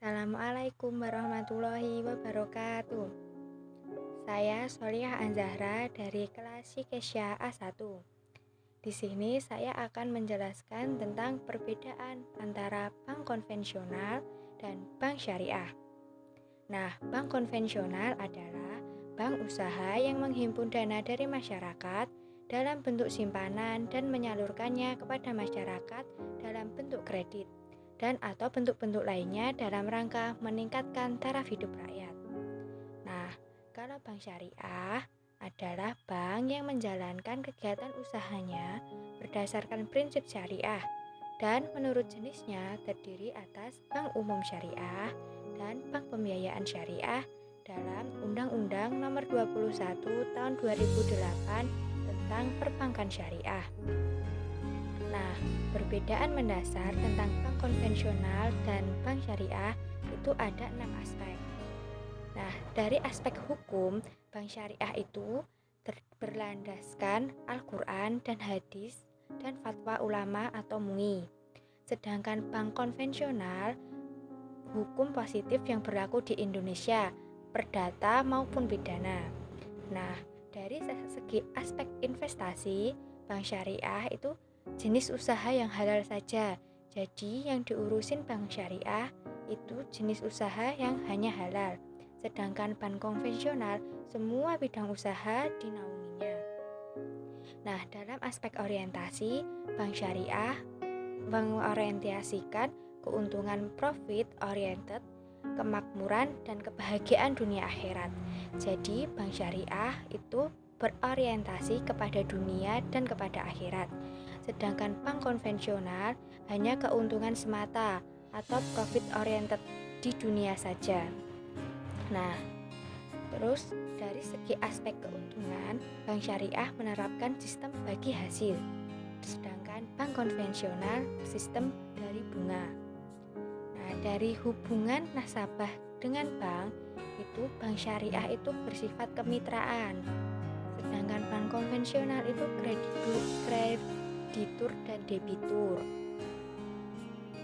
Assalamualaikum warahmatullahi wabarakatuh. Saya Soliah Anzahra dari kelas Sikesya A1. Di sini saya akan menjelaskan tentang perbedaan antara bank konvensional dan bank syariah. Nah, bank konvensional adalah bank usaha yang menghimpun dana dari masyarakat dalam bentuk simpanan dan menyalurkannya kepada masyarakat dalam bentuk kredit dan atau bentuk-bentuk lainnya dalam rangka meningkatkan taraf hidup rakyat. Nah, kalau bank syariah adalah bank yang menjalankan kegiatan usahanya berdasarkan prinsip syariah dan menurut jenisnya terdiri atas bank umum syariah dan bank pembiayaan syariah dalam Undang-Undang Nomor 21 Tahun 2008 tentang Perbankan Syariah. Nah, perbedaan mendasar tentang bank konvensional dan bank syariah itu ada 6 aspek. Nah, dari aspek hukum, bank syariah itu berlandaskan Al-Quran dan hadis dan fatwa ulama atau MUI. Sedangkan bank konvensional, hukum positif yang berlaku di Indonesia, perdata maupun pidana. Nah, dari segi aspek investasi, bank syariah itu jenis usaha yang halal saja. Jadi yang diurusin bank syariah itu jenis usaha yang hanya halal. Sedangkan bank konvensional semua bidang usaha dinaunginya. Nah, dalam aspek orientasi, bank syariah mengorientasikan keuntungan profit oriented, kemakmuran dan kebahagiaan dunia akhirat. Jadi bank syariah itu berorientasi kepada dunia dan kepada akhirat. Sedangkan bank konvensional hanya keuntungan semata atau profit oriented di dunia saja. Nah, terus dari segi aspek keuntungan, bank syariah menerapkan sistem bagi hasil. Sedangkan bank konvensional sistem dari bunga. Nah, dari hubungan nasabah dengan bank, itu bank syariah itu bersifat kemitraan. Sedangkan bank konvensional itu kreditur dan debitur.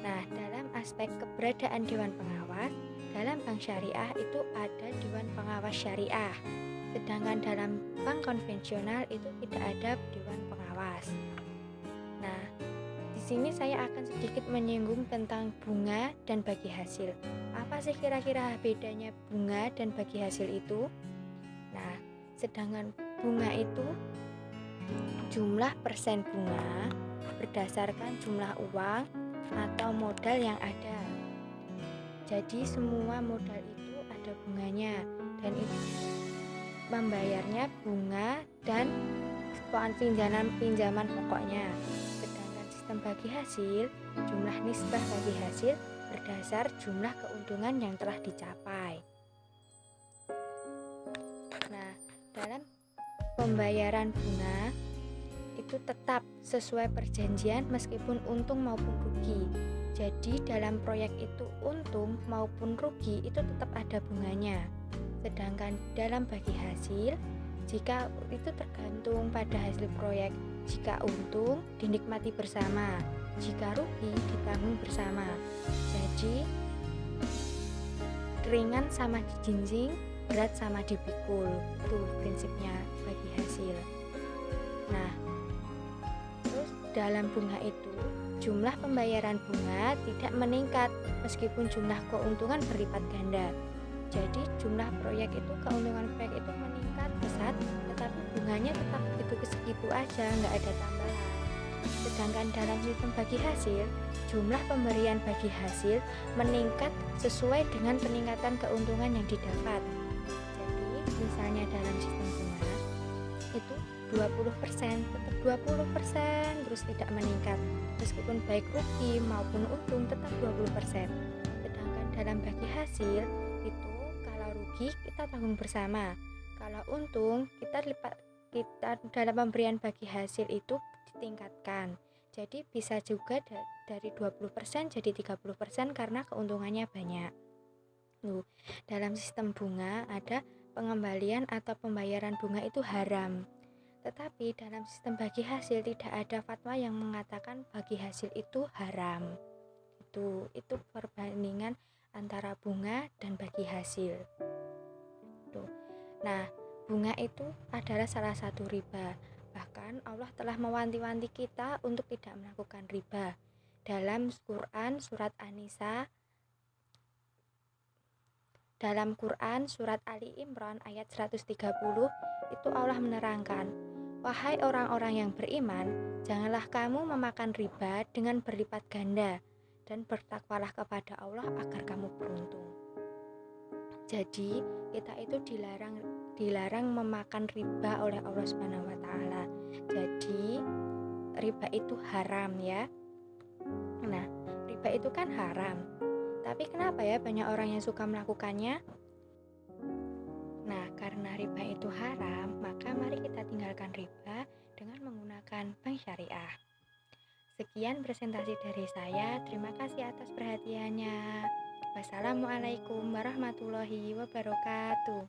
Nah, dalam aspek keberadaan Dewan Pengawas, dalam bank syariah itu ada Dewan Pengawas Syariah. Sedangkan dalam bank konvensional itu tidak ada Dewan Pengawas. Nah, di sini saya akan sedikit menyinggung tentang bunga dan bagi hasil. Apa sih kira-kira bedanya bunga dan bagi hasil itu? Nah, sedangkan bunga itu jumlah persen bunga berdasarkan jumlah uang atau modal yang ada. Jadi semua modal itu ada bunganya dan itu membayarnya bunga dan pinjaman pokoknya. Sedangkan sistem bagi hasil, jumlah nisbah bagi hasil berdasar jumlah keuntungan yang telah dicapai. Nah, dalam pembayaran bunga itu tetap sesuai perjanjian meskipun untung maupun rugi. Jadi dalam proyek itu untung maupun rugi itu tetap ada bunganya. Sedangkan dalam bagi hasil, jika itu tergantung pada hasil proyek. Jika untung dinikmati bersama, jika rugi ditanggung bersama. Jadi ringan sama dijinjing, berat sama dipikul. Itu prinsipnya bagi hasil. Nah, terus dalam bunga itu jumlah pembayaran bunga tidak meningkat meskipun jumlah keuntungan berlipat ganda. Jadi jumlah proyek itu, keuntungan proyek itu meningkat pesat, tetapi bunganya tetap segitu aja, nggak ada tambahan. Sedangkan dalam sistem bagi hasil, jumlah pemberian bagi hasil meningkat sesuai dengan peningkatan keuntungan yang didapat. Jadi misalnya dalam sistem bunga itu 20%, tetap 20% terus tidak meningkat. Meskipun baik rugi maupun untung tetap 20%. Sedangkan dalam bagi hasil itu kalau rugi kita tanggung bersama. Kalau untung kita dalam pemberian bagi hasil itu ditingkatkan. Jadi bisa juga dari 20% jadi 30% karena keuntungannya banyak. Dalam sistem bunga ada pengembalian atau pembayaran bunga itu haram. Tetapi dalam sistem bagi hasil tidak ada fatwa yang mengatakan bagi hasil itu haram. Itu perbandingan antara bunga dan bagi hasil. Tuh. Nah, bunga itu adalah salah satu riba. Bahkan Allah telah mewanti-wanti kita untuk tidak melakukan riba. Dalam Quran surat Ali Imran ayat 130 itu Allah menerangkan, "Wahai orang-orang yang beriman, janganlah kamu memakan riba dengan berlipat ganda dan bertakwalah kepada Allah agar kamu beruntung." Jadi, kita itu dilarang memakan riba oleh Allah Subhanahu wa taala. Jadi, riba itu haram ya. Nah, riba itu kan haram. Tapi kenapa ya banyak orang yang suka melakukannya? Nah, karena riba itu haram, maka mari kita tinggalkan riba dengan menggunakan bank syariah. Sekian presentasi dari saya. Terima kasih atas perhatiannya. Wassalamualaikum warahmatullahi wabarakatuh.